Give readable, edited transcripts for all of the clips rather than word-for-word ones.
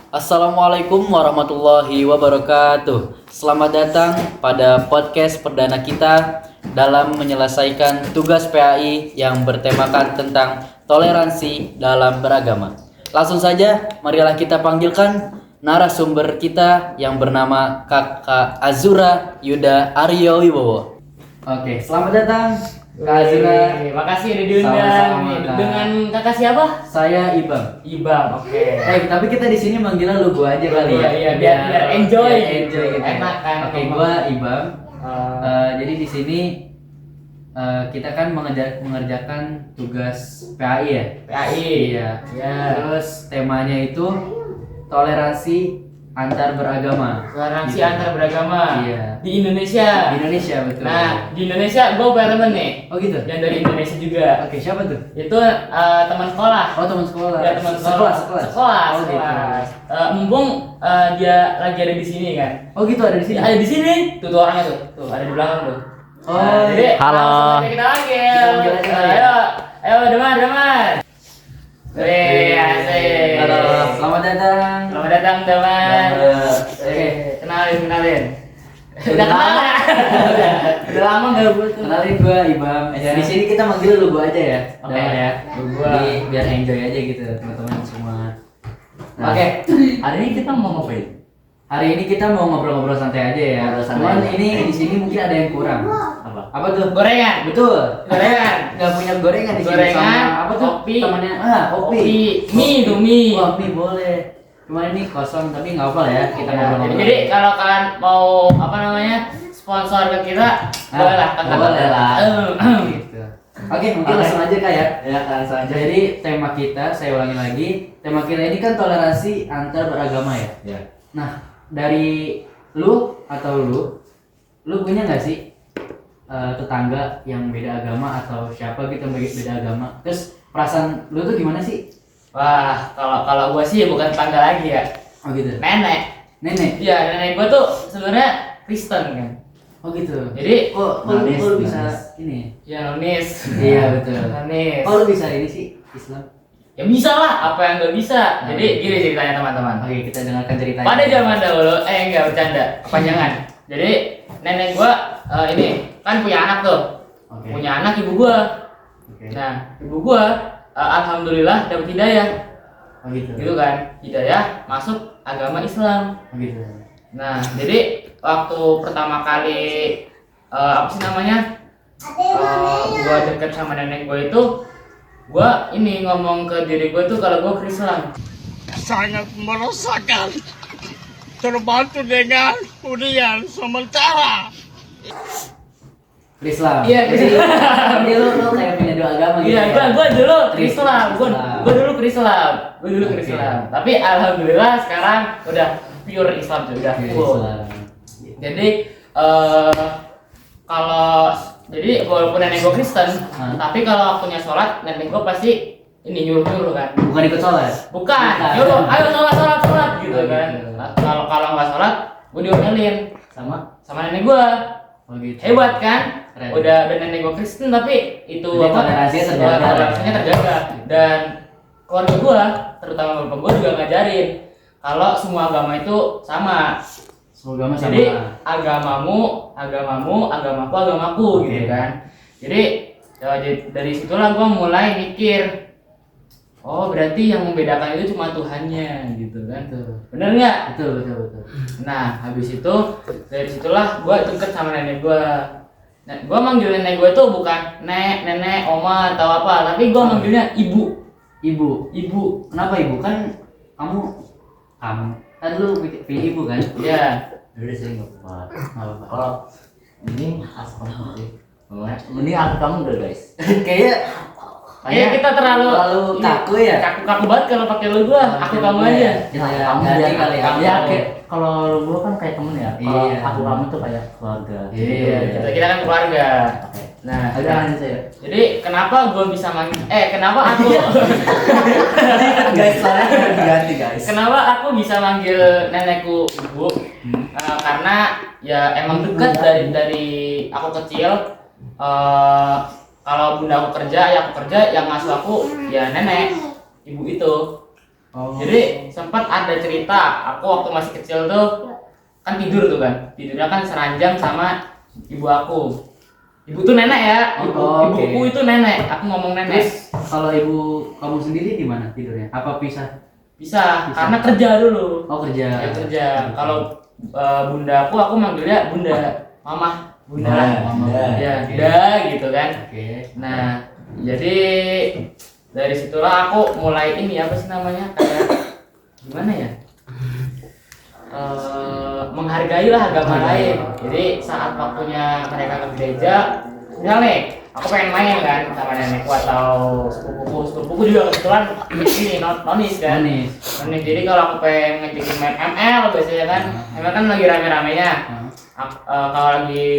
Assalamualaikum warahmatullahi wabarakatuh. Selamat datang pada podcast perdana kita dalam menyelesaikan tugas PAI yang bertemakan tentang toleransi dalam beragama. Langsung saja, marilah kita panggilkan narasumber kita yang bernama Kakak Azura Yuda Aryo Wibowo. Oke, selamat datang Kak Azura. Makasih udah diundang. Sama-sama, Kak. Dengan kakak siapa? Saya Ibam. Ibam. Oke. Tapi kita di sini manggilnya lu gua aja kali ya. Iya, biar enjoy. Biar enjoy gitu. Enak kan. Oke, gua Ibam. Jadi di sini kita kan mengerjakan tugas PAI ya. PAI. Iya. Ya. Terus temanya itu toleransi antar beragama. Toleransi Gitu. antar beragama. Iya. Di Indonesia. Di Indonesia betul. Nah, di Indonesia gue punya temen nih. Oh gitu. Yang dari Indonesia juga. Oke, siapa tuh? Itu teman sekolah. Oh, teman sekolah. Ya, teman sekolah. Sekolah. Oh, gitu. Mumpung dia lagi ada di sini kan. Oh gitu, ada di sini. Ada di sini. Tuh orangnya tuh. Tuh ada di belakang tuh. Oh, jadi halo. langsung aja kita panggil. Kita panggil aja kali ya. Ayo, Damar. Asik. Halo, selamat datang. Selamat datang, Damar. Oke. Kenalin. Udah kenal ya? Udah lama gak gue tuh. Kenalin gua Ibam. Di sini kita manggil lu gua aja ya. Oke. Damar ya. Lu gua. Jadi biar enjoy aja gitu teman-teman semua. Nah, Oke. hari ini kita mau ngapain? Hari ini kita mau ngobrol-ngobrol santai aja ya. Ngobrol santai Cuman aja. ini di sini mungkin ada yang kurang. Apa? Apa tuh? Gorengan. Betul. Gorengan. Nggak punya gorengan di sini Gorengan, sama apa tuh? kopi. Temannya kopi. Mie tuh, mie. Wah, mie boleh. Cuma ini kosong tapi nggak apa lah ya. Kita ngobrol-ngobrol. Jadi kalau kalian mau sponsor ke kita, boleh lah. Boleh lah. Eh. Gitu. Oke, mungkin Oke. langsung aja Kak ya. Ya, langsung aja. Jadi tema kita, saya ulangi lagi, tema kita ini kan toleransi antar beragama ya. Ya. Nah, dari lu atau lu punya nggak sih tetangga yang beda agama atau siapa gitu yang beda agama? Terus perasaan lu tuh gimana sih? Wah, kalau gua sih bukan tetangga lagi ya. Oh gitu. Nenek. Nenek. Iya, nenek gua tuh sebenarnya Kristen kan. Oh gitu. Jadi, kok Nonis, lu bisa nonis. ini? ya nonis. Iya betul. Nonis. Oh lu bisa ini sih Islam? Ya bisa lah, apa yang gak bisa. Nah, Jadi gini ceritanya teman-teman. Oke, kita dengarkan ceritanya. Pada zaman dahulu, enggak bercanda, kepanjangan. Jadi nenek gua ini kan punya anak tuh. Oke. Punya anak ibu gua. Oke. Nah, ibu gua alhamdulillah dapat hidayah. Oh gitu. Gitu kan. Hidayah masuk agama Islam. Oh gitu. Nah, jadi waktu pertama kali apa sih namanya? Gua deket sama nenek gua itu, gua ini ngomong ke diri gua tuh kalau gua Kristen. Sangat meresahkan, terbantu dengan hunian sementara. Islam. Iya, Jadi, Islam. jadi lu kayak punya dua agama gitu. Iya, ya? gua dulu Kristen. Islam, gua dulu Islam, Oke. Islam. Tapi alhamdulillah sekarang udah pure Islam tuh, udah Oke, full. Islam. Jadi kalau jadi walaupun nenek gua Kristen, tapi kalau waktunya sholat nenek gua pasti ini nyuruh kan. Bukan ikut sholat. Bukan, nyuruh, ayo sholat gitu Oh, kan. gitu. Nah, kalau nggak sholat, gua diomelin sama nenek gua. Oh gitu. Hebat kan? Keren. Udah nenek gua Kristen tapi itu Jadi toleransinya terjaga. toleransinya terjaga. Dan keluarga gua, terutama bapak gua juga ngajarin kalau semua agama itu sama. Semoga sama. Jadi agamamu, agamaku, agamaku Oke. gitu kan. Jadi dari situlah gua mulai mikir, oh berarti yang membedakan itu cuma Tuhannya gitu kan. Betul. Bener nggak? Betul. Nah, habis itu dari situlah gua deket sama nenek gua. Nah, gua manggil nenek gua tuh bukan nenek, oma atau apa, tapi gua manggilnya ibu. Ibu. Kenapa ibu? Kan kamu kan lu pilih ibu kan? Ya. Udah sih nggak apa-apa. Nggak apa-apa. Kalau ini asal kamu sih. Ini aku kamu udah guys. Kayaknya Kita terlalu ini, kaku ya. Kaku banget kalau pakai lu gua. Aku kamu aja. Ya, Kamu ganti biar kali ya. Ya, kayak kalau lu kan kayak temen ya. Kalau Iya. aku kamu tuh kayak keluarga. Iya. Kita kan keluarga. Oke. Nah, Udah lanjut saya. jadi kenapa gua bisa manggil kenapa aku Guys, soalnya ganti guys. kenapa aku bisa manggil nenekku ibu? Karena ya emang dekat dari aku kecil. Kalau bunda aku kerja, ayah aku kerja, yang ngasuh aku ya nenek, ibu itu. Oh. Jadi sempat ada cerita aku waktu masih kecil tuh kan tidur tuh kan, tidurnya kan seranjang sama ibu aku. Ibu tuh nenek ya, ibuku itu nenek. Aku ngomong nenek. Terus kalau ibu kamu sendiri di mana tidurnya? Apa pisah? Bisa, karena kerja dulu. Oh kerja. Ya kerja. Kalau bunda aku manggilnya bunda, mama, bunda lah. Ya, bunda gitu kan. Oke. Nah, jadi dari situlah aku mulai ini apa sih namanya kayak gimana ya? Menghargai lah agama lain. Jadi saat waktunya mereka ke gereja, misal nih, aku pengen main kan sama nenekku atau sepupuku juga kebetulan ini nonis kan. Nonis. Jadi kalau aku pengen ngajakin main ML biasanya kan, ML kan lagi rame-ramenya. Kalau lagi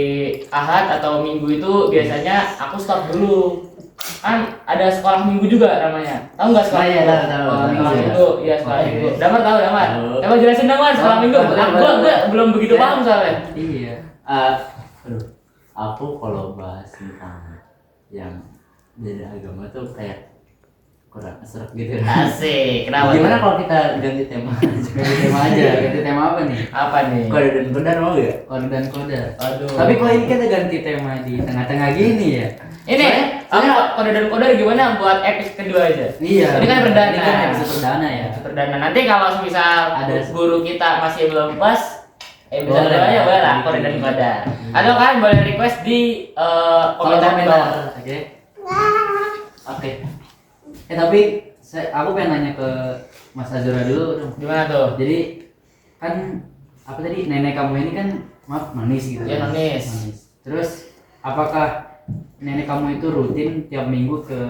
Ahad atau Minggu itu biasanya aku stop dulu. Kan ada sekolah minggu juga namanya. Tahu nggak sekolah minggu? Tahu. Sekolah minggu, iya sekolah minggu. Damar tahu Damar? Coba jelasin Damar sekolah minggu. Gua belum begitu paham soalnya. Iya. Aduh, aku kalau bahas tentang yang beda agama tuh kayak kurang serak gitu. Asik. Kenapa? Gimana kalau kita ganti tema? Ganti tema aja. Ganti tema apa nih? Apa nih? Kode dan kodar mau gak? Kode dan kode. Aduh. Tapi kalau ini kita ganti tema di tengah-tengah gini ya. Ini kode dan kodar gimana buat episode kedua aja? Iya. Ini kan perdana. Ini kan episode perdana ya. Perdana. Nanti kalau misal Ada guru kita masih belum pas, bisa Boleh. boleh boleh lah kode dan kodar. Atau kalian boleh request di komentar di bawah. Oke. Oke. Tapi aku pengen nanya ke Mas Azura dulu dong. Gimana tuh? Jadi kan apa tadi nenek kamu ini kan maaf nonis gitu. Iya, nonis. Terus apakah nenek kamu itu rutin tiap minggu ke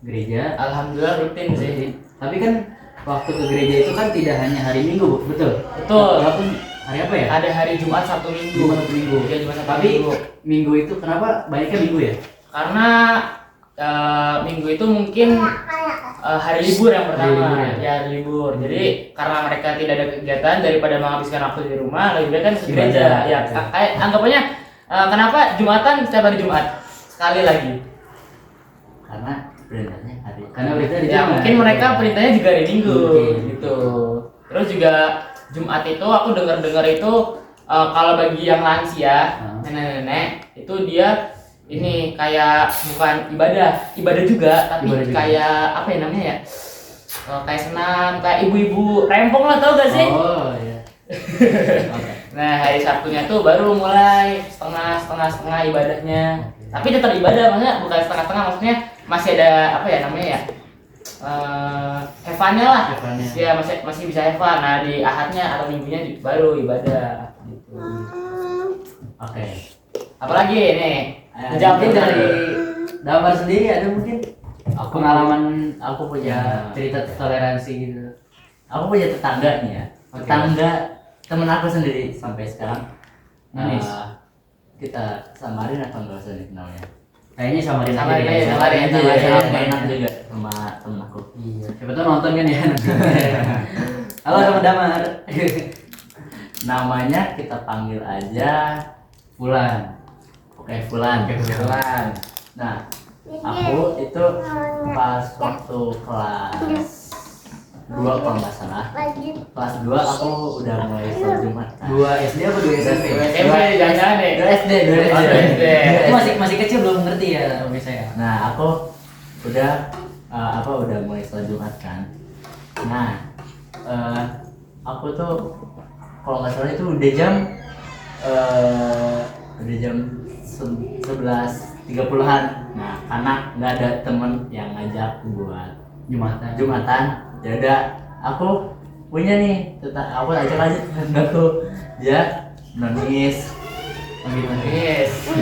gereja? Alhamdulillah rutin sih. Tapi kan waktu ke gereja itu kan tidak hanya hari Minggu, Bu. Betul. Betul. Walaupun hari apa ya? Ada hari Jumat Sabtu Minggu. Jumat Sabtu Minggu. Iya, Jumat Sabtu Tapi Minggu. Minggu itu kenapa banyaknya Minggu ya? Karena Minggu itu mungkin hari libur yang pertama. Hari libur, ya? Ya, hari libur. Jadi karena mereka tidak ada kegiatan daripada menghabiskan waktu di rumah, lebih baik kan ke gereja. Ibadah. Ya, kayak anggapannya kenapa Jumatan setiap hari Jumat? Sekali lagi. Karena perintahnya hari. Karena berita di Ya, Jumat. mungkin mereka perintahnya juga hari Minggu Mungkin. gitu. Terus juga Jumat itu aku dengar-dengar itu kalau bagi yang lansia, nenek-nenek itu dia ini kayak bukan ibadah juga, tapi Ibadah juga. kayak apa ya namanya ya? Kayak senam, kayak ibu-ibu rempong lah, tau gak sih? Oh iya. Oke. Nah, hari Sabtunya tuh baru mulai setengah ibadahnya. Tapi tetap ibadah, maksudnya bukan setengah-setengah, maksudnya masih ada apa ya namanya ya? Have fun-nya lah. Have fun-nya. Ya masih bisa have fun. Nah, di Ahadnya atau Minggunya baru ibadah gitu. Oke. Apalagi nih? Mungkin dari Damar sendiri ada mungkin Aku pengalaman aku punya cerita toleransi gitu. Aku punya tetangga nih ya. Oke. Tetangga temen aku sendiri sampai sekarang. Manis. Kita samarin atau enggak usah nih namanya? Kayaknya samarin Samarin aja. aja, samarin aja aja. ya. Sama enak juga sama temen aku. Iya, siapa tahu nonton kan ya. Halo sama Damar. Namanya kita panggil aja Fulan. Oke, Fulan. Kebetulan. Nah, aku itu pas waktu kelas 2 kalau nggak salah. Kelas 2 aku udah mulai sholat Jumat kan. 2 SD apa 2 SMP? SMP jangan-jangan deh. 2 SD, 2 Oh, SD. 2 SD. Itu masih kecil belum ngerti ya Romi saya. Nah, aku udah udah mulai sholat Jumat kan. Nah, aku tuh kalau nggak salah itu udah jam 11.30-an. Nah, karena nggak ada temen yang ngajak buat Jumatan, ya udah aku punya nih, aku ajak aja tetanggaku, dia nonis, Yes.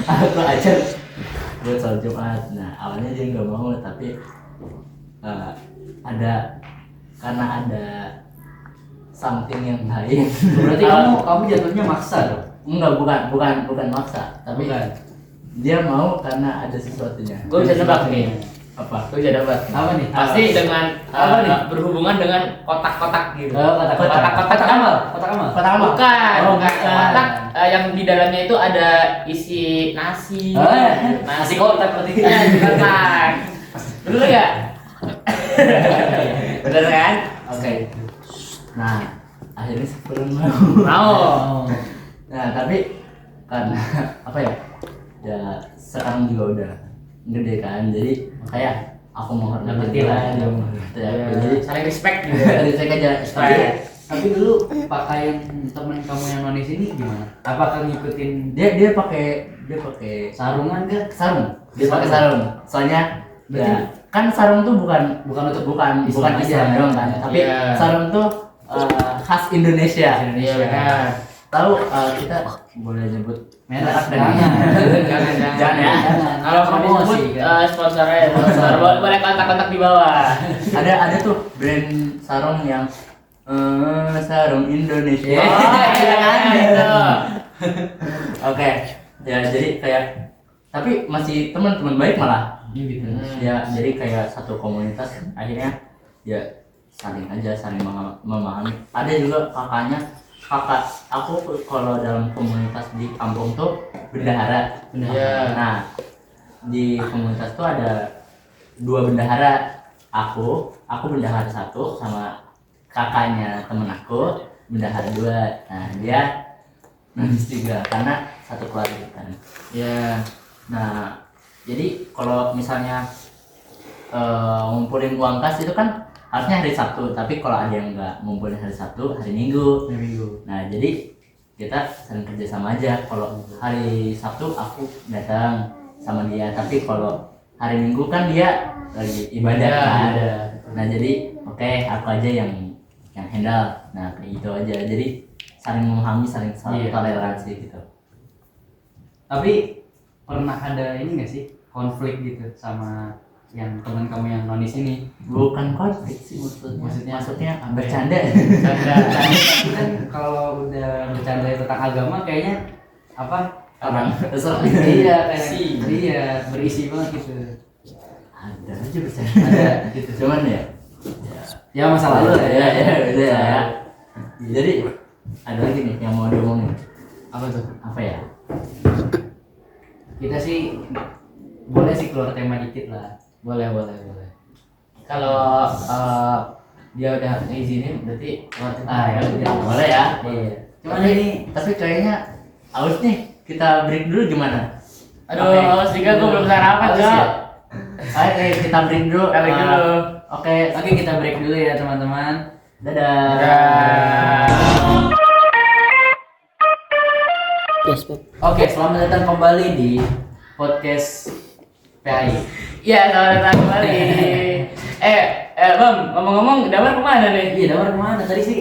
aku ajak buat sholat Jumat. Nah, awalnya dia nggak mau, tapi karena ada something yang lain. Berarti kamu jatuhnya maksa dong? Enggak, bukan maksa, tapi Bukan. dia mau karena ada sesuatunya. Gue bisa nebak nih. Apa? Gue bisa nebak. Apa nih? Pasti dengan Apa nih? berhubungan dengan kotak-kotak gitu. Kotak amal. Kotak amal. Bukan, Oh, bukan. bukan. Kotak yang di dalamnya itu ada isi nasi. Nasi kotak berarti. Kotak. Dulu ya? Bener kan? Oke. Nah, akhirnya sebelum Mau. Nah, tapi karena apa ya? Ya sekarang juga udah gede kan. Jadi kayak aku menghormati lah dia menghormati aku. Jadi Saling respect gitu. saya aja Tapi dulu pakaian temen kamu yang nonis ini gimana? Apakah ngikutin dia pakai sarungan kah? sarung. Dia pakai sarung. Soalnya ya, kan sarung tuh bukan Islam Islam aja. doang kan. Tapi Iya. sarung tuh khas Indonesia. Iya benar. Tahu kita boleh nyebut Merek dan jangan ya. Kalau kamu sebut sponsornya sponsor boleh kontak-kontak di bawah. Ada tuh brand sarung yang sarung Indonesia. Iya kan gitu. Oke. Ya jadi kayak tapi masih teman-teman baik malah. Gitu. Ya jadi kayak satu komunitas akhirnya ya saling memahami. Ada juga kakak aku kalau dalam komunitas di kampung tuh bendahara. Iya. Nah di komunitas tuh ada 2 bendahara. Aku bendahara 1 sama kakaknya temen aku bendahara 2. Nah dia nonis 3 karena satu keluarga kan. Iya. Nah jadi kalau misalnya ngumpulin uang kas itu kan harusnya hari Sabtu, tapi kalau ada yang nggak ngumpulin hari Sabtu, hari Minggu. Nah jadi kita saling kerja sama aja. Kalau hari Sabtu aku datang sama dia, tapi kalau hari Minggu kan dia lagi ibadah Iya, kan. iya. Nah jadi oke, aku aja yang handle. Nah kayak gitu aja. Jadi saling memahami, saling Iya. toleransi gitu. Tapi pernah ada ini nggak sih konflik gitu sama yang teman kamu yang nonis ini? Bukan konflik sih maksudnya bercanda. Tapi kan kalau udah bercanda tentang agama kayaknya apa? Orang Iya kayak iya berisi banget gitu. ada aja bercanda. Ada gitu. Cuman Ya masa lalu lah ya. Udah ya. Jadi ada lagi nih yang mau diomongin. Apa tuh? Apa ya? Kita sih boleh sih keluar tema dikit lah. Boleh. Kalau dia udah ngizinin berarti Ya udah boleh ya. Iya. Cuman ini tapi kayaknya aus nih. Kita break dulu gimana? aduh, awas juga gue belum sarapan, Aus Cok. ya? Oke, kita break dulu. Break dulu. Oke, Oke kita break dulu ya teman-teman. dadah. Dadah. Oke selamat datang kembali di podcast PAI. Iya, selamat datang kembali. Bang, ngomong-ngomong, Damar kemana nih? Iya Damar kemana tadi sih?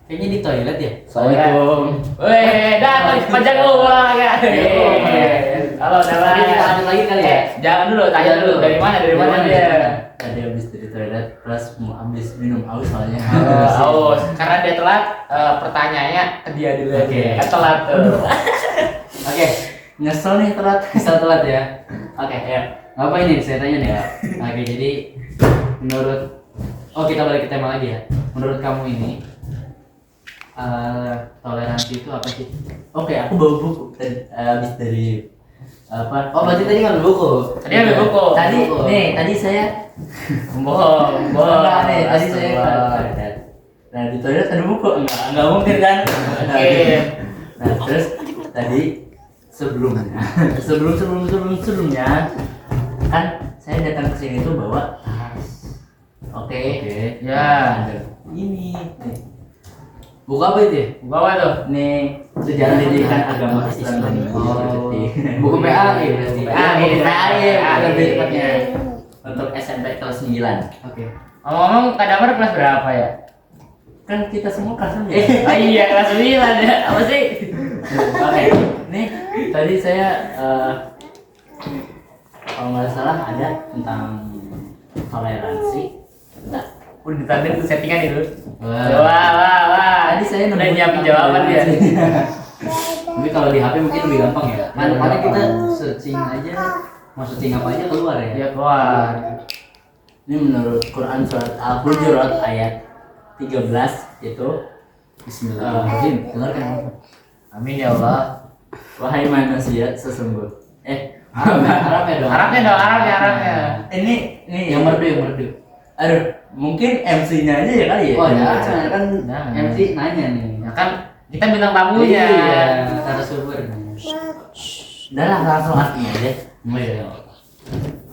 Kayaknya di toilet ya. Assalamualaikum. Weh, datang pajak uang ya. Halo, Damar. Oke, kita lanjut lagi kali ya? Jangan dulu, tanya dulu. Dari mana dia? Tadi habis dari toilet plus mau habis minum aus soalnya. Aus, karena dia telat, pertanyaannya ke dia dulu. Oke. Kan telat tuh. Oke Nyesel nih telat. bisa telat ya. Oke, ya. Apa ini saya tanya nih ya. Oke jadi kita balik ke tema lagi ya. Menurut kamu ini toleransi itu apa sih? Oke, aku bawa buku habis dari apa? Oh berarti tadi ngambil buku. Tadi ambil buku. Tadi saya Bohong. Enggak nih, tadi saya Astagfirullah. ke toilet. Nah di toilet ada buku, enggak mungkin kan? Oke. Nah terus tadi sebelumnya kan saya datang ke sini tuh bawa tas. Oke. Ya. Ada ini nih. Buku apa itu ya? Bawa tuh. Nih sejarah pendidikan agama Islam dan Buku PAI berarti. PAI lebih PAI. tepatnya untuk SMP kelas 9. Oke. Ngomong-ngomong, Kak Damar kelas berapa ya? Kan kita semua kelas 9. Oh iya, kelas 9 ya. Apa sih? Oke, nih tadi saya kalau nggak salah ada tentang toleransi. Nah, Udah tadi tuh settingan itu. Wah. Wah. tadi saya udah nemuin nyiapin tentang jawaban dia. toleransi. Tapi kalau di HP mungkin lebih gampang ya. Lebih Karena gampang. kita searching aja, mau searching apa aja keluar ya. Dia keluar. Ini menurut Quran surat Al-Hujurat ayat 13 itu Bismillahirrahmanirrahim. Dengarkan. Amin ya Allah. wahai manusia Arabnya dong. Arabnya. ini Yang merdu. Aduh, mungkin MC-nya aja ya kali ya. Oh ya, kan Jangan. MC nanya nih. Ya kan kita bintang tamunya. Iya, narasumber. Udah lah, langsung artinya aja.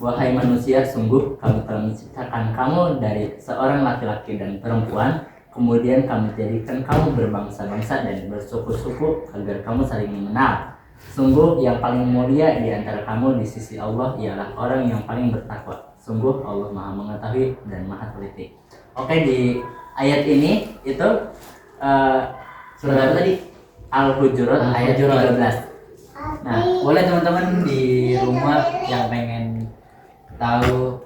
Wahai manusia, sungguh kami telah menciptakan kamu dari seorang laki-laki dan perempuan. Kemudian kami jadikan kamu berbangsa-bangsa dan bersuku-suku agar kamu saling mengenal. Sungguh yang paling mulia di antara kamu di sisi Allah ialah orang yang paling bertakwa. Sungguh Allah Maha Mengetahui dan Maha Teliti. Oke, di ayat ini itu surat apa tadi? Al-Hujurat ayat 13. Nah, boleh teman-teman di rumah yang pengen tahu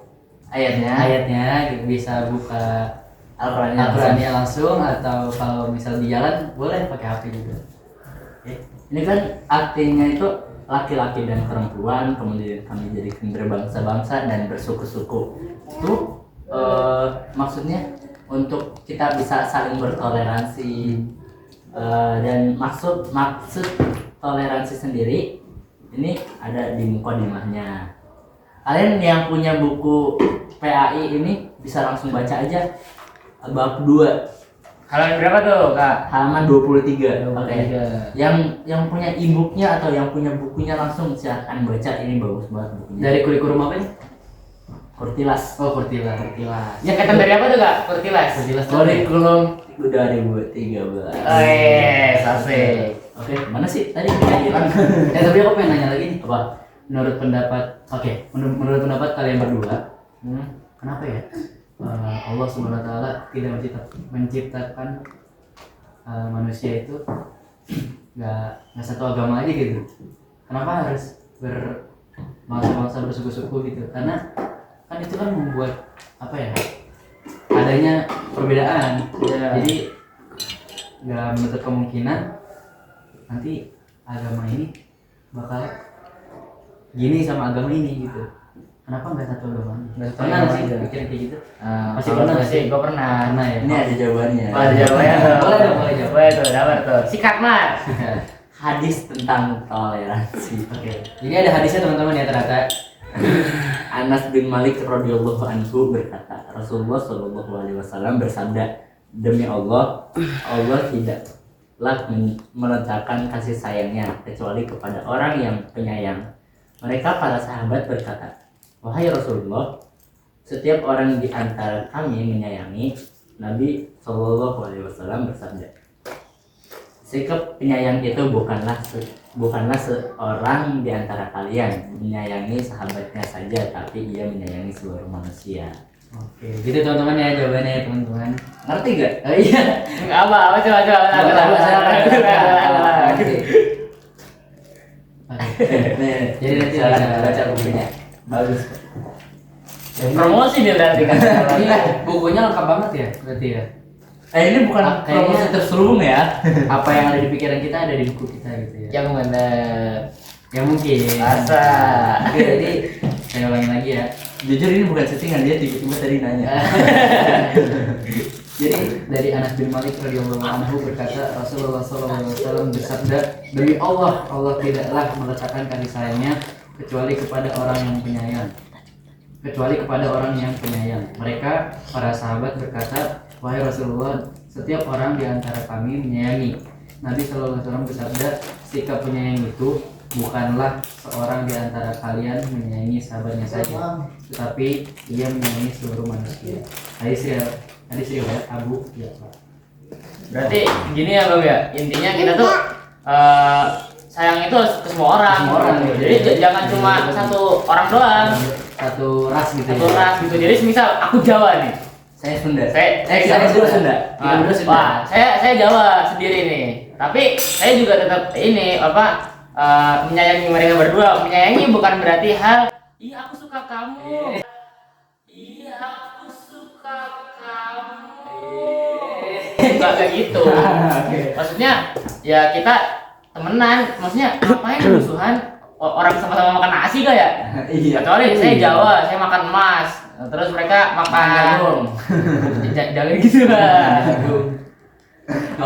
ayatnya gitu, bisa buka Al-Qurannya langsung, atau kalau misal di jalan boleh pakai HP juga. Oke. Ini kan artinya itu laki-laki dan perempuan, kemudian kami jadikan berbangsa-bangsa dan bersuku-suku. Itu maksudnya untuk kita bisa saling bertoleransi, dan maksud toleransi sendiri ini ada di mukadimahnya. Kalian yang punya buku PAI ini bisa langsung baca aja bab 2 Halaman berapa tuh, Kak? halaman 23. Oke. 23. Yang punya e-booknya atau yang punya bukunya langsung silahkan baca, ini bagus banget bukunya. Dari kurikulum apa nih? Kurtilas. Oh, Kurtilas. Ya kaitan dari apa tuh, Kak? Kurtilas. Kurtilas. Kurikulum 2013. Oh iya, asik. Oke, mana sih tadi kita hilang? Tapi aku pengen nanya lagi nih. Apa? Menurut pendapat, menurut pendapat kalian berdua, kenapa ya Allah Subhanahu Wa Taala tidak menciptakan manusia itu nggak satu agama aja gitu? Kenapa harus berbangsa-bangsa bersuku-suku gitu? Karena kan itu kan membuat apa ya? Adanya perbedaan. Iya. Jadi nggak menutup kemungkinan nanti agama ini bakal gini sama agama ini gitu. Kenapa nggak satu agama aja? Nggak satu Pernah agama nggak sih aja. pikir kayak gitu? Masih pernah pernah sih? sih, gue pernah. Pernah ya. Ini ada jawabannya. Oh, ada jawabannya tuh. Boleh dong, boleh jawab. Boleh tuh, dapat tuh. Sikat, Mas. Hadis tentang toleransi. Oke. Jadi ada hadisnya teman-teman ya ternyata. Anas bin Malik radhiyallahu anhu berkata, Rasulullah shallallahu alaihi wasallam bersabda, demi Allah, Allah tidaklah meletakkan kasih sayangnya kecuali kepada orang yang penyayang. Mereka para sahabat berkata, wahai Rasulullah, setiap orang di antara kami menyayangi. Nabi Shallallahu Alaihi Wasallam bersabda, sikap penyayang itu bukanlah seorang di antara kalian menyayangi sahabatnya saja, tapi ia menyayangi seluruh manusia. Oke, gitu teman-teman ya jawabannya ya teman-teman. Ngerti gak? Oh iya. Enggak apa, coba. Jadi nanti baca bukunya. Bagus. Promosi dia berarti kan. Iya, bukunya lengkap banget ya berarti ya. Ini bukan Kayaknya- promosi terselubung ya. Apa yang ada di pikiran kita ada di buku kita gitu ya. Yang benar. Ya mungkin. Masa. Oke, jadi saya ulangin lagi ya. Jujur ini bukan settingan, dia tiba-tiba tadi nanya. Jadi dari Anas bin Malik radhiyallahu anhu berkata, Rasulullah SAW bersabda, demi Allah, Allah tidaklah meletakkan kasih sayangnya kecuali kepada orang yang penyayang. Mereka para sahabat berkata, wahai Rasulullah, setiap orang di antara kami menyayangi. Nabi SAW bersabda, sikap penyayang itu bukanlah seorang di antara kalian menyayangi sahabatnya saja, tetapi ia menyayangi seluruh manusia. Hadis riwayat Abu Ja'far. Berarti gini ya Bang ya, intinya kita tuh sayang itu harus ke semua orang. Semua orang, gitu. gitu. Jadi jangan cuma satu orang doang, Satu ras gitu satu ya. ras gitu. Jadi misal aku Jawa nih, Saya Sunda. kita berdua Sunda. Kita berdua Sunda. Wah, saya Jawa sendiri nih. Tapi saya juga tetap ini menyayangi mereka berdua. Menyayangi bukan berarti hal iya aku suka kamu. Iya aku suka kamu. Enggak kayak gitu. Maksudnya ya kita temenan. Maksudnya ngapain musuhan? Orang sama-sama makan nasi gak ya? Iya. Kecuali saya Jawa, saya makan emas. Terus mereka makan jagung. Jangan gitu lah.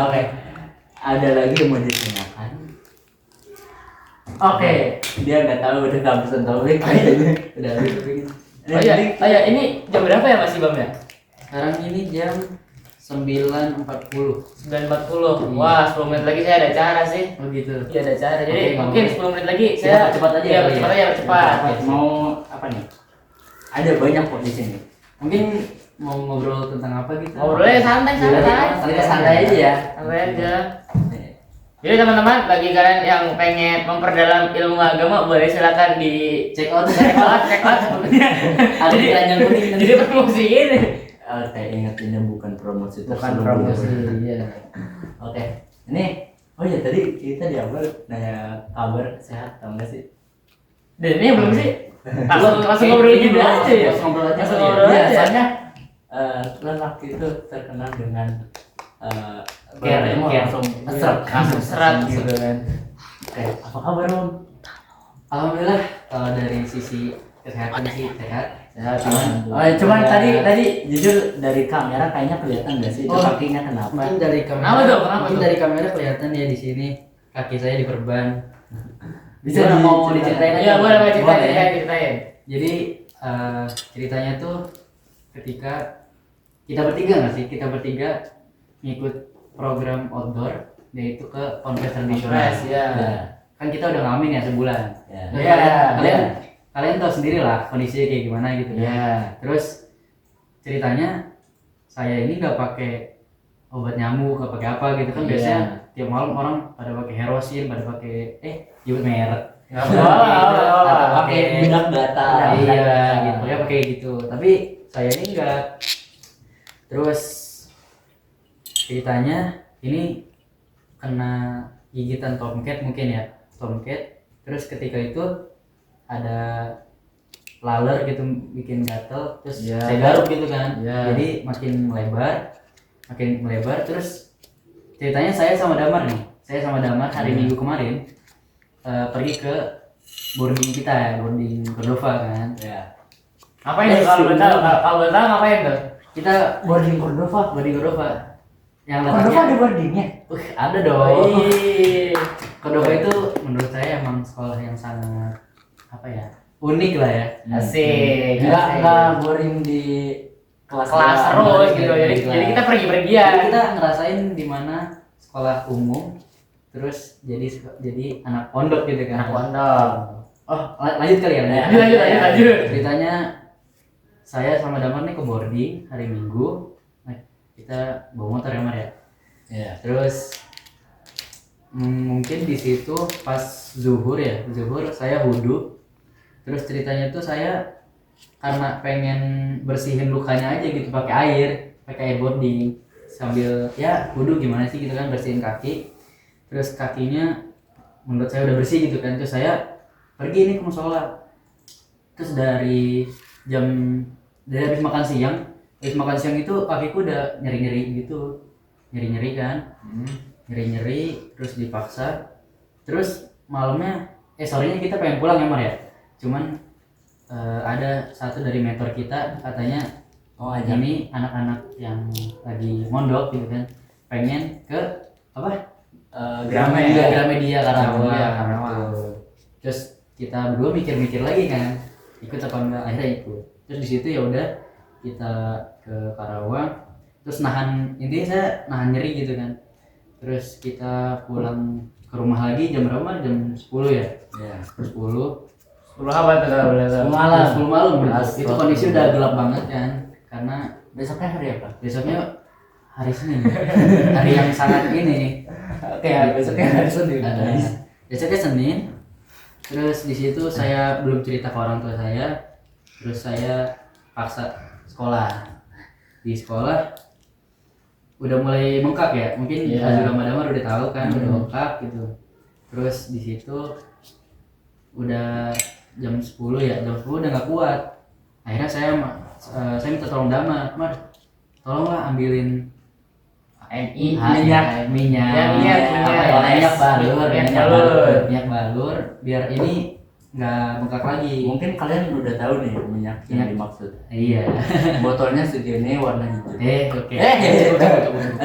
Oke. Ada lagi yang mau ditanyakan? Oke, dia nggak tahu udah kehabisan topik kayaknya. Udah habis topiknya. Oh iya, ini jam berapa ya Mas Ibam ya? Sekarang ini jam 9.40. 9.40. Wah, 10 menit lagi saya ada acara sih. Oh gitu. Iya ada acara. Jadi Oke, mungkin ngomong. 10 menit lagi Kita saya percepat aja Iya, kali percepat ya. aja, cepat. Mau apa nih? Ada banyak kok di sini. Mungkin mau ngobrol tentang apa gitu? Ngobrolnya santai. Kita santai aja ya. Santai aja. Jadi teman-teman, bagi kalian yang pengen memperdalam ilmu agama boleh silakan di Check out. check out sebenarnya. Ada keranjang kuning. Jadi promosi ini. Kayak ingat ini bukan promosi Bukan tersebut. promosi. Iya. Oke. Ini oh ya tadi kita di awal nanya kabar sehat atau enggak sih? Dan ini belum sih? Langsung ngobrol gitu aja ya. Langsung ngobrol aja. Langsung kali ya. ngobrol Iya, aja. soalnya lelaki itu terkenal dengan Care, care. langsung Serat gitu kan. Oke, apa kabar Om? Alhamdulillah kalau dari sisi kesehatan sih sehat. Cuman tadi jujur dari kamera kayaknya kelihatan nggak sih itu Oh. kakinya kenapa? Mungkin dari kamera. Kenapa tuh? Kenapa Mungkin tuh? dari kamera kelihatan ya di sini kaki saya diperban. Bisa Gimana, mau diceritain? diceritain aja? Iya, boleh Boleh. ceritain. Jadi ceritanya tuh ketika kita bertiga nggak sih? Kita bertiga ngikut program outdoor yaitu ke Ponpes tradisional. Ponpes, ya. Kan kita udah ngamen ya sebulan. Ya. Terus Iya. kalian tahu sendiri lah kondisinya kayak gimana gitu. Iya. Terus ceritanya saya ini nggak pakai obat nyamuk, nggak pakai apa gitu kan. Iya. Biasanya tiap malam orang pada pakai Herosin, pada pakai nyebut merek. Nggak apa-apa. Pakai bedak bata. Iya gitu ya pakai gitu. Tapi saya ini enggak. Terus ceritanya ini kena gigitan tomcat mungkin ya, tomcat. Terus ketika itu ada laler gitu bikin gatel, terus Iya. saya garuk gitu kan. Iya. Jadi makin melebar. Terus ceritanya saya sama Damar hari Minggu kemarin pergi ke boarding kita ya, boarding Cordova kan. Ya. Ngapain tuh kalau boleh tahu? Kalau boleh tahu ngapain tuh? Kita Boarding Cordova. boarding Cordova. Yang Cordova letaknya ada boardingnya. ada dong. Wih. Cordova itu menurut saya emang sekolah yang sangat apa ya? Unik lah ya. Asik. Enggak boring di kelas Kelas terus gitu. Jadi kita Jadi pergi-pergian. kita ngerasain di mana sekolah umum terus jadi anak pondok gitu kan. Anak pondok. Oh, lanjut kali ya. Lanjut. Ceritanya saya sama Damar nih ke boarding hari Minggu. Nah, kita bawa motor ya Mar ya. Iya. Terus mungkin di situ pas zuhur saya wudhu. Terus ceritanya tuh saya karena pengen bersihin lukanya aja gitu pakai air boarding sambil ya wudhu gimana sih gitu kan bersihin kaki. Terus kakinya menurut saya udah bersih gitu kan. Terus saya pergi nih ke musola. Terus dari habis makan siang itu kakiku udah nyeri kan. Nyeri terus dipaksa. Terus malamnya sorenya kita pengen pulang ya Mar ya. Cuman ada satu dari mentor kita katanya ini anak-anak yang lagi mondok gitu kan pengen ke apa Gramedia Karawang. Terus kita berdua mikir-mikir lagi kan ikut apa enggak, akhirnya ikut. Terus di situ ya udah kita ke Karawang. Terus intinya saya nahan nyeri gitu kan. Terus kita pulang ke rumah lagi jam berapa? Jam 10 ya. Iya. 10 apa tuh kalau boleh tahu? Malam. 10 malam itu kondisi udah gelap banget kan karena Besoknya hari apa? besoknya hari Senin. Hari yang sangat ini. Oke, besoknya hari Senin. Besoknya Senin. Terus di situ saya belum cerita ke orang tua saya. Terus saya paksa sekolah. Di sekolah udah mulai bengkak ya. Mungkin Azura Madamar udah tahu kan udah bengkak gitu. Terus di situ udah jam 10 ya. Jam 10 udah nggak kuat. Akhirnya saya minta tolong Damar, Mar, tolonglah ambilin minyak balur biar ini nggak bengkak lagi. Mungkin kalian udah tahu nih minyak yang dimaksud. Iya. Botolnya segini warna hijau. Oke.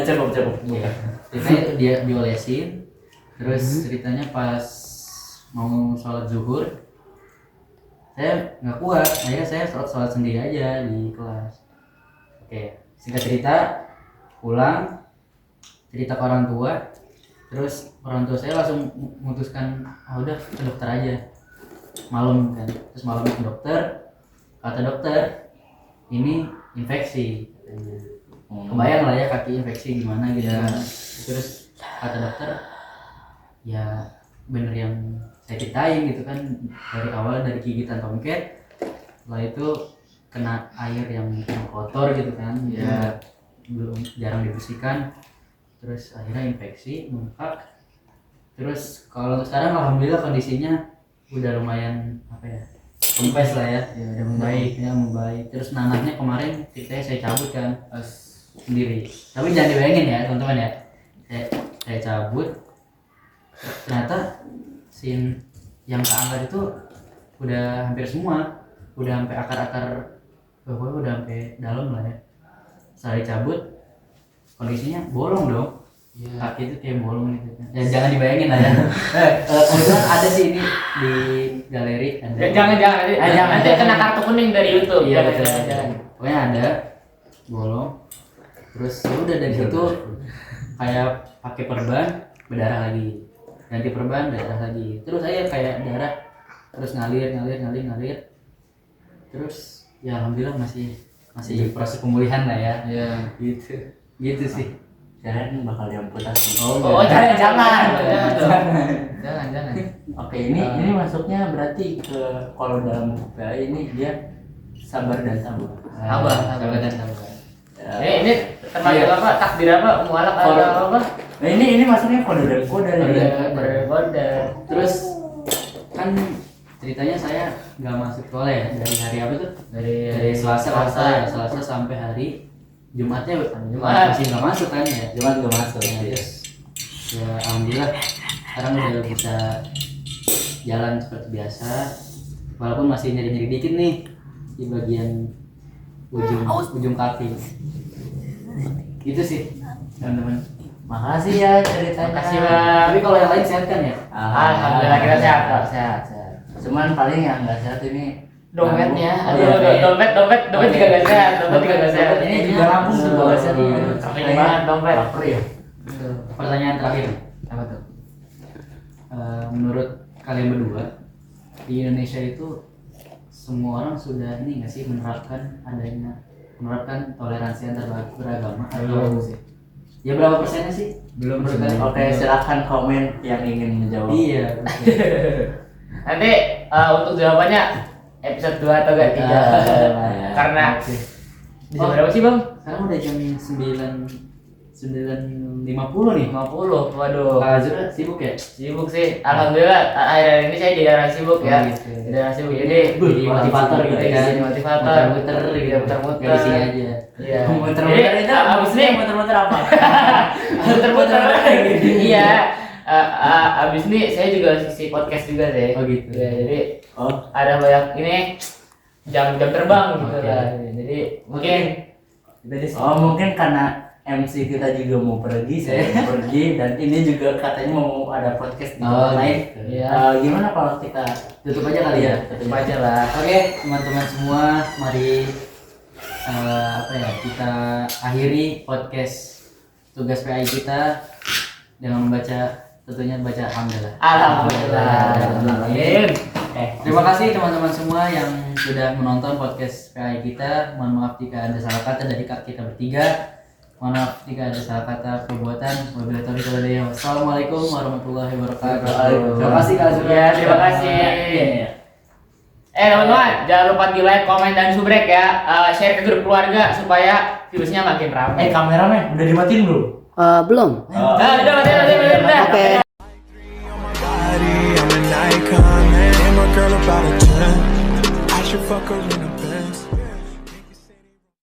Cukup. Ceritanya itu dia diolesin. Terus ceritanya pas mau sholat zuhur saya nggak kuat, akhirnya saya sholat sendiri aja di kelas. Oke, singkat cerita pulang cerita ke orang tua, terus orang tua saya langsung memutuskan udah ke dokter aja malam kan. Terus malam ke dokter, kata dokter ini infeksi katanya. Kebayang lah ya kaki infeksi gimana gitu kan. Terus kata dokter ya bener yang saya ceritain gitu kan, dari awal dari gigitan tomcat, setelah itu kena air yang kotor gitu kan, ya belum jarang dibersihkan, terus akhirnya infeksi bengkak. Terus kalau sekarang alhamdulillah kondisinya udah lumayan apa ya, kempes lah ya, udah membaik. Terus nanahnya kemarin ceritanya saya cabut kan sendiri, tapi jangan dibayangin ya teman-teman ya, saya cabut ternyata sin yang keangkat itu udah hampir semua, udah sampai akar-akar bawah, udah sampai dalam lah ya. Setelah dicabut kondisinya bolong dong, kaki itu kayak bolong gitu kan. Ya jangan dibayangin lah ya. Kebetulan ada sih ini di galeri ada. Jangan nanti kena kartu kuning dari YouTube. Iya betul. Pokoknya ada bolong. Terus ya udah dari situ kayak pakai perban berdarah lagi, ganti perban darah lagi, terus saya kayak darah terus ngalir. Terus ya alhamdulillah masih proses pemulihan lah ya. Iya. Gitu sih. Jangan bakal diamputasi. Jangan. Oke, ini masuknya berarti ke kalau dalam PA ini dia sabar dan tabah. Sabar dan sabar. Ini termasuk apa? Takdir apa? Mualaf atau apa? Nah ini masuknya kode dari Kode. Terus kan ceritanya saya nggak masuk sekolah ya dari hari apa tuh? Dari Selasa sampai hari Jumatnya masih nggak masuk kan ya? Jumat nggak masuk. Terus ya alhamdulillah sekarang udah bisa jalan seperti biasa, walaupun masih nyeri-nyeri dikit nih di bagian ujung kaki. Gitu sih teman-teman. Makasih ya ceritanya. Makasih Bang. Tapi kalau yang lain sehat kan ya? Alhamdulillah kita sehat kok. Sehat. Cuman paling yang nggak sehat ini Dompetnya. Dompet Dompet juga gak sehat. Ini juga lambung juga nggak sehat. Capek banget dompet. Lapar ya. Pertanyaan terakhir. Apa tuh? Menurut kalian berdua di Indonesia itu semua orang sudah ini nggak sih menerapkan toleransi antar beragama atau ya berapa persennya sih? Belum. Oke, silakan komen yang ingin menjawab. Iya. Nanti untuk jawabannya episode 2 atau 3. Karena di jam berapa sih Bang? Sekarang udah jam 9.50 nih. 50. Waduh. Zura sibuk ya? Sibuk sih. Alhamdulillah akhir-akhir ini saya jarang sibuk ya. Gitu. Jarang sibuk. Jadi motivator gitu kan. Jadi motivator. Muter-muter gitu. Muter-muter. Kayak di sini aja. Iya. Muter-muter itu abis ini muter-muter apa? muter-muter. Iya. Abis ini saya juga isi podcast juga sih. Oh gitu. Ya, jadi ada banyak ini jam terbang gitu kan. Jadi mungkin mungkin karena MC kita juga mau pergi, saya mau pergi dan ini juga katanya mau ada podcast di tempat lain. Gitu. Iya. Gimana kalau kita Tutup aja kali ya. Tutup aja lah. Oke, teman-teman semua, mari kita akhiri podcast tugas PI kita dengan tentunya membaca alhamdulillah. Alhamdulillah. Terima kasih teman-teman semua yang sudah menonton podcast PI kita. Mohon maaf jika ada salah kata dari kita bertiga. Mohon maaf jika ada salah kata perbuatan. Wabillahi taufiq wal hidayah. Wassalamualaikum warahmatullahi wabarakatuh. Terima kasih Kak Zura. Ya, terima kasih. Teman-teman, jangan lupa di like, komen, dan subrek ya. Share ke grup keluarga supaya viewsnya makin ramai. Kameramen udah dimatiin belum? Belum. Udah. Oke.